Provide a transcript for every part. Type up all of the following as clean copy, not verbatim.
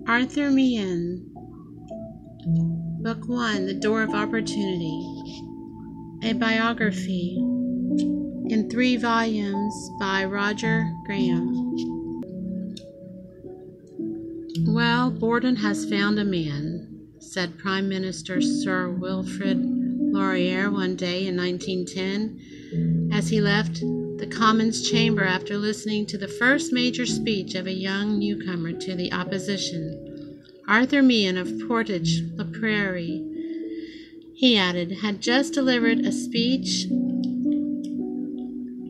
Arthur Meighen, Book 1, The Door of Opportunity, a biography in 3 volumes by Roger Graham. Well, Borden has found a man, said Prime Minister Sir Wilfrid Laurier one day in 1910 as he left the Commons chamber after listening to the first major speech of a young newcomer to the opposition. Arthur Meighen of Portage-la-Prairie, he added, had just delivered a speech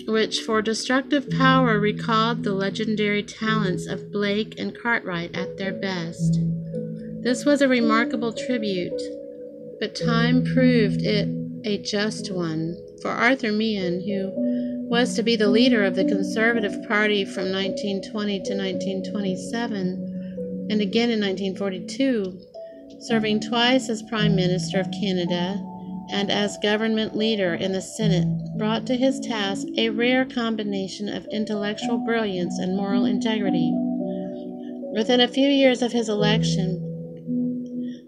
which for destructive power recalled the legendary talents of Blake and Cartwright at their best. This was a remarkable tribute, but time proved it a just one, for Arthur Meighen, who was to be the leader of the Conservative Party from 1920 to 1927, and again in 1942, serving twice as Prime Minister of Canada and as government leader in the Senate, brought to his task a rare combination of intellectual brilliance and moral integrity. Within a few years of his election,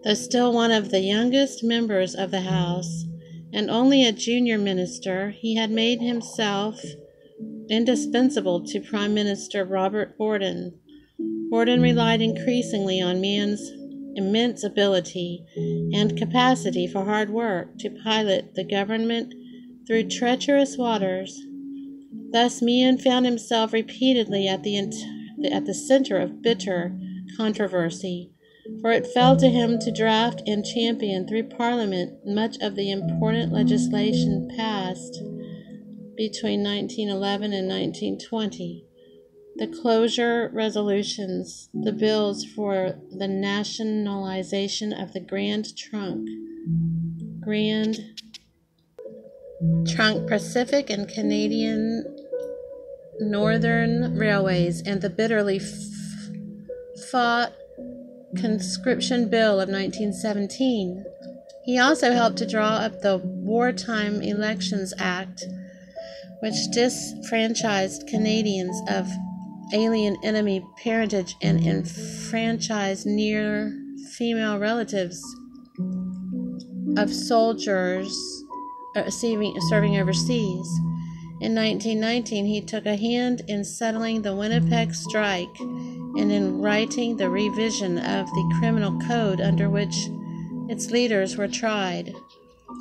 though still one of the youngest members of the House and only a junior minister, he had made himself indispensable to Prime Minister Robert Borden. Borden relied increasingly on Meighen's immense ability and capacity for hard work to pilot the government through treacherous waters. Thus Meighen found himself repeatedly at the center of bitter controversy, for it fell to him to draft and champion through Parliament much of the important legislation passed between 1911 and 1920. The closure resolutions, the bills for the nationalization of the Grand Trunk Pacific and Canadian Northern Railways, and the bitterly fought Conscription Bill of 1917. He also helped to draw up the Wartime Elections Act, which disfranchised Canadians of alien enemy parentage and enfranchised near female relatives of soldiers serving overseas. In 1919, he took a hand in settling the Winnipeg strike and in writing the revision of the criminal code under which its leaders were tried.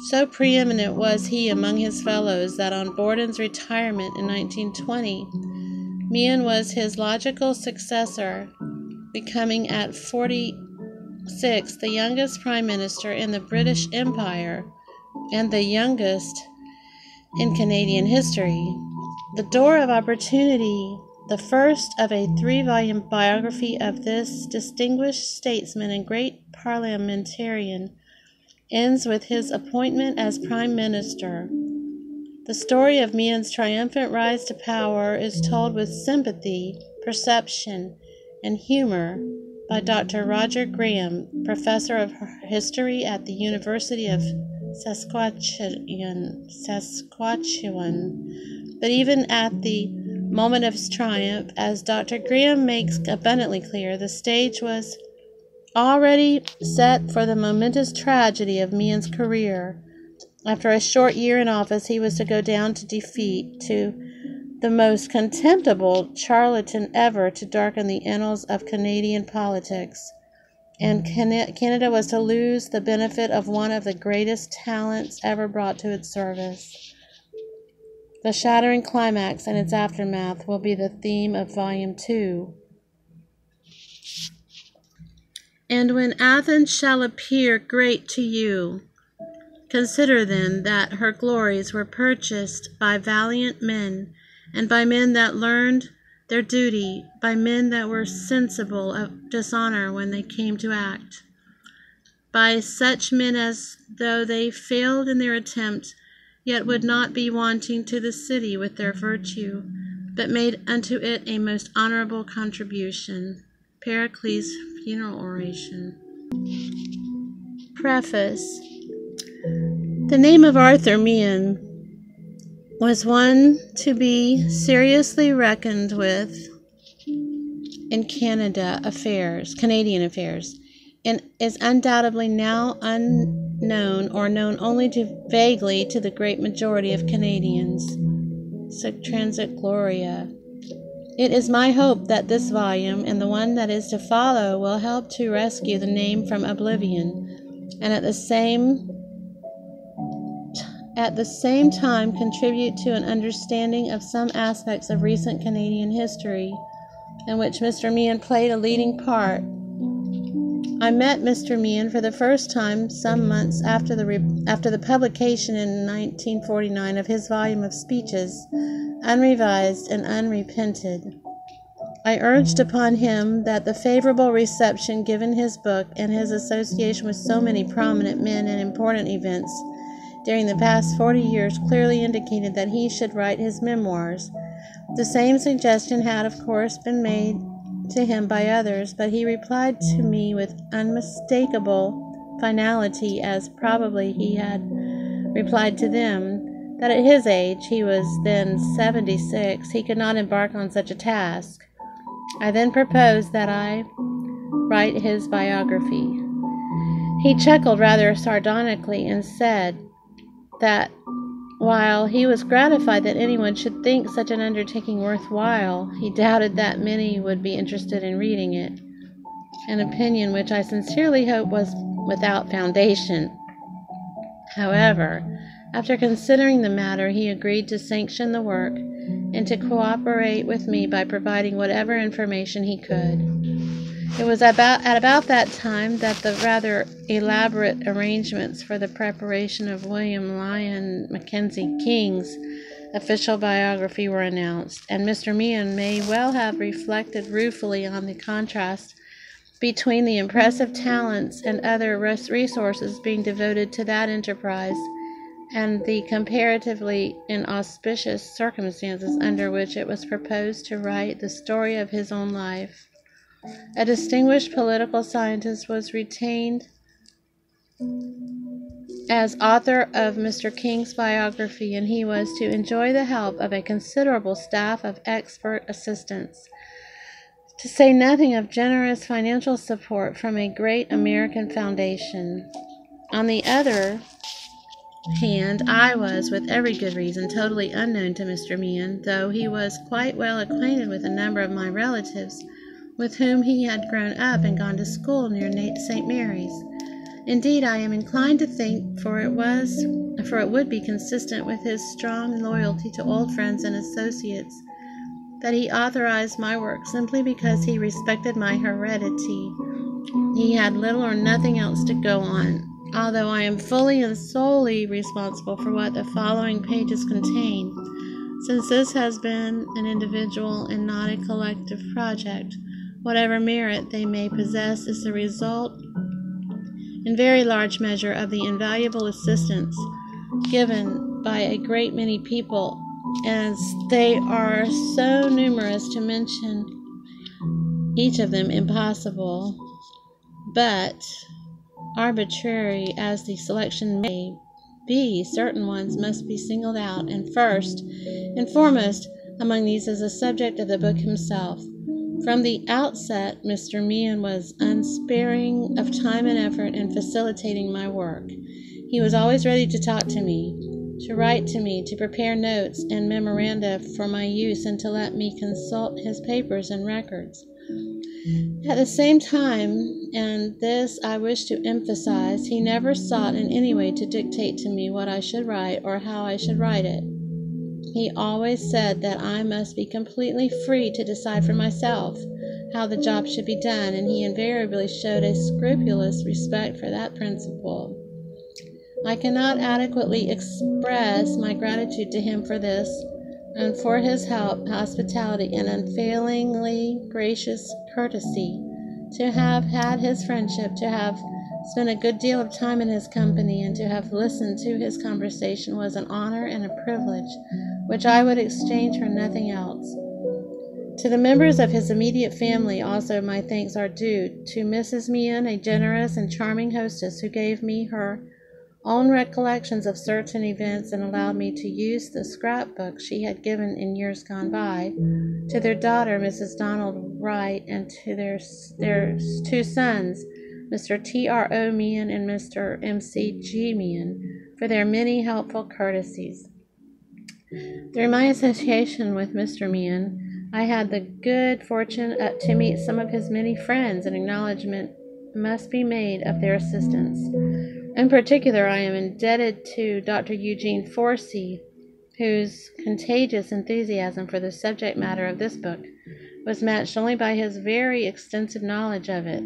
So preeminent was he among his fellows that on Borden's retirement in 1920, Meighen was his logical successor, becoming at 46 the youngest prime minister in the British Empire and the youngest in Canadian history. The Door of Opportunity, the first of a 3-volume biography of this distinguished statesman and great parliamentarian, ends with his appointment as Prime Minister. The story of Meighen's triumphant rise to power is told with sympathy, perception, and humor by Dr. Roger Graham, professor of history at the University of Saskatchewan. But even at the moment of his triumph, as Dr. Graham makes abundantly clear, the stage was already set for the momentous tragedy of Meighen's career. After a short year in office, he was to go down to defeat, to the most contemptible charlatan ever to darken the annals of Canadian politics, and Canada was to lose the benefit of one of the greatest talents ever brought to its service. The shattering climax and its aftermath will be the theme of Volume 2. And when Athens shall appear great to you, consider then that her glories were purchased by valiant men, and by men that learned their duty, by men that were sensible of dishonor when they came to act, by such men as, though they failed in their attempt, yet would not be wanting to the city with their virtue, but made unto it a most honorable contribution. Pericles' Funeral Oration. Preface. The name of Arthur Meighen was one to be seriously reckoned with in Canadian affairs, and is undoubtedly now unknown or known only vaguely to the great majority of Canadians. Sic transit gloria. It is my hope that this volume and the one that is to follow will help to rescue the name from oblivion, and at the same time contribute to an understanding of some aspects of recent Canadian history, in which Mr. Meighen played a leading part. I met Mr. Meighen for the first time some months after the publication in 1949 of his volume of speeches, unrevised and unrepented. I urged upon him that the favorable reception given his book and his association with so many prominent men and important events during the past 40 years clearly indicated that he should write his memoirs. The same suggestion had, of course, been made to him by others, but he replied to me with unmistakable finality, as probably he had replied to them, that at his age, he was then 76, he could not embark on such a task. I then proposed that I write his biography. He chuckled rather sardonically and said that while he was gratified that anyone should think such an undertaking worthwhile, he doubted that many would be interested in reading it, an opinion which I sincerely hope was without foundation. However, after considering the matter, he agreed to sanction the work and to cooperate with me by providing whatever information he could. It was at about that time that the rather elaborate arrangements for the preparation of William Lyon Mackenzie King's official biography were announced, and Mr. Meighen may well have reflected ruefully on the contrast between the impressive talents and other resources being devoted to that enterprise and the comparatively inauspicious circumstances under which it was proposed to write the story of his own life. A distinguished political scientist was retained as author of Mr. King's biography, and he was to enjoy the help of a considerable staff of expert assistants, to say nothing of generous financial support from a great American foundation. On the other hand, I was, with every good reason, totally unknown to Mr. Meighen, though he was quite well acquainted with a number of my relatives, with whom he had grown up and gone to school near St. Mary's. Indeed, I am inclined to think, for it would be consistent with his strong loyalty to old friends and associates, that he authorized my work simply because he respected my heredity. He had little or nothing else to go on, although I am fully and solely responsible for what the following pages contain, since this has been an individual and not a collective project. Whatever merit they may possess is the result, in very large measure, of the invaluable assistance given by a great many people, as they are so numerous to mention each of them impossible, but arbitrary as the selection may be, certain ones must be singled out, and first and foremost among these is the subject of the book himself. From the outset, Mr. Meighen was unsparing of time and effort in facilitating my work. He was always ready to talk to me, to write to me, to prepare notes and memoranda for my use, and to let me consult his papers and records. At the same time, and this I wish to emphasize, he never sought in any way to dictate to me what I should write or how I should write it. He always said that I must be completely free to decide for myself how the job should be done, and he invariably showed a scrupulous respect for that principle. I cannot adequately express my gratitude to him for this, and for his help, hospitality, and unfailingly gracious courtesy. To have had his friendship, to have spent a good deal of time in his company, and to have listened to his conversation was an honor and a privilege which I would exchange for nothing else. To the members of his immediate family also my thanks are due. To Mrs. Meighen, a generous and charming hostess who gave me her own recollections of certain events and allowed me to use the scrapbook she had given in years gone by to their daughter, Mrs. Donald Wright, and to their two sons, Mr. T.R.O. Meighen and Mr. M.C.G. Meighen, for their many helpful courtesies. Through my association with Mr. Meighen, I had the good fortune to meet some of his many friends, and acknowledgment must be made of their assistance. In particular, I am indebted to Dr. Eugene Forsey, whose contagious enthusiasm for the subject matter of this book was matched only by his very extensive knowledge of it.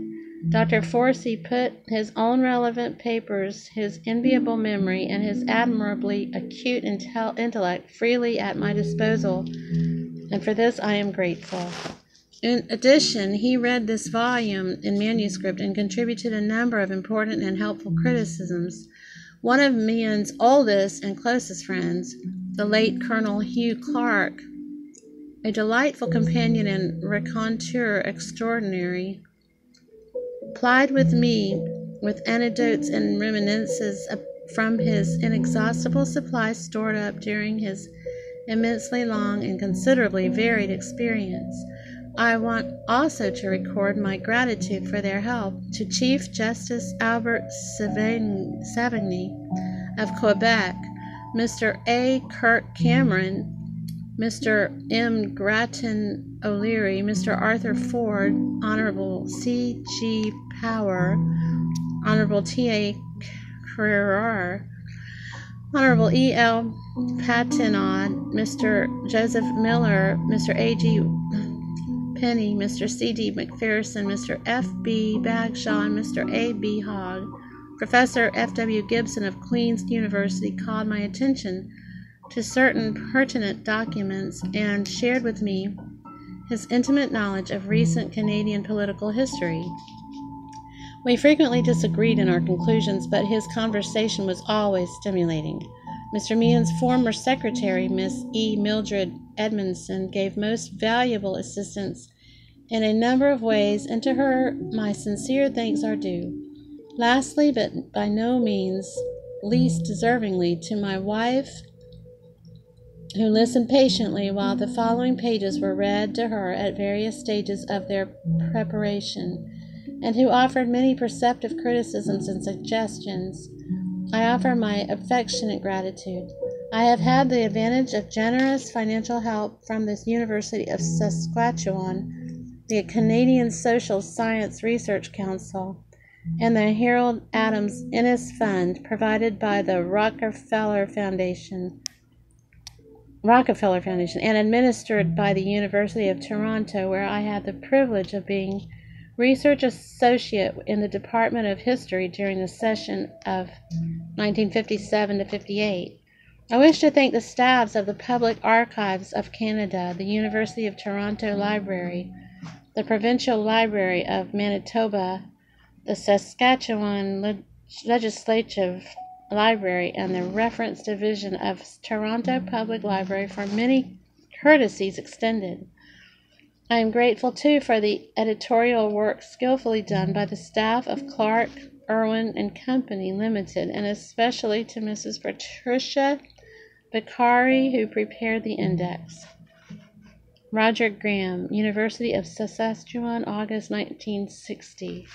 Dr. Forsey put his own relevant papers, his enviable memory, and his admirably acute intellect freely at my disposal, and for this I am grateful. In addition, he read this volume in manuscript and contributed a number of important and helpful criticisms. One of Meighen's oldest and closest friends, the late Colonel Hugh Clark, a delightful companion and raconteur extraordinary, plied with me with anecdotes and reminiscences from his inexhaustible supply stored up during his immensely long and considerably varied experience. I want also to record my gratitude for their help to Chief Justice Albert Savigny of Quebec, Mr. A. Kirk Cameron, Mr. M. Grattan O'Leary, Mr. Arthur Ford, Honorable C. G. Power, Honorable T. A. Carrere, Honorable E. L. Patinod, Mr. Joseph Miller, Mr. A. G. Penny, Mr. C. D. McPherson, Mr. F. B. Bagshaw, and Mr. A. B. Hogg. Professor F. W. Gibson of Queen's University called my attention to certain pertinent documents and shared with me his intimate knowledge of recent Canadian political history. We frequently disagreed in our conclusions, but his conversation was always stimulating. Mr. Meighen's former secretary, Miss E. Mildred Edmondson, gave most valuable assistance in a number of ways, and to her my sincere thanks are due. Lastly, but by no means least deservingly, to my wife, who listened patiently while the following pages were read to her at various stages of their preparation, and who offered many perceptive criticisms and suggestions. I offer my affectionate gratitude. I have had the advantage of generous financial help from the University of Saskatchewan, the Canadian Social Science Research Council, and the Harold Adams Innes Fund provided by the Rockefeller Foundation, and administered by the University of Toronto, where I had the privilege of being research associate in the Department of History during the session of 1957 to 58. I wish to thank the staffs of the Public Archives of Canada, the University of Toronto Library, the Provincial Library of Manitoba, the Saskatchewan Legislative Library, and the Reference Division of Toronto Public Library for many courtesies extended. I am grateful, too, for the editorial work skillfully done by the staff of Clark, Irwin and Company Limited, and especially to Mrs. Patricia Beccari, who prepared the index. Roger Graham, University of Saskatchewan, August 1960.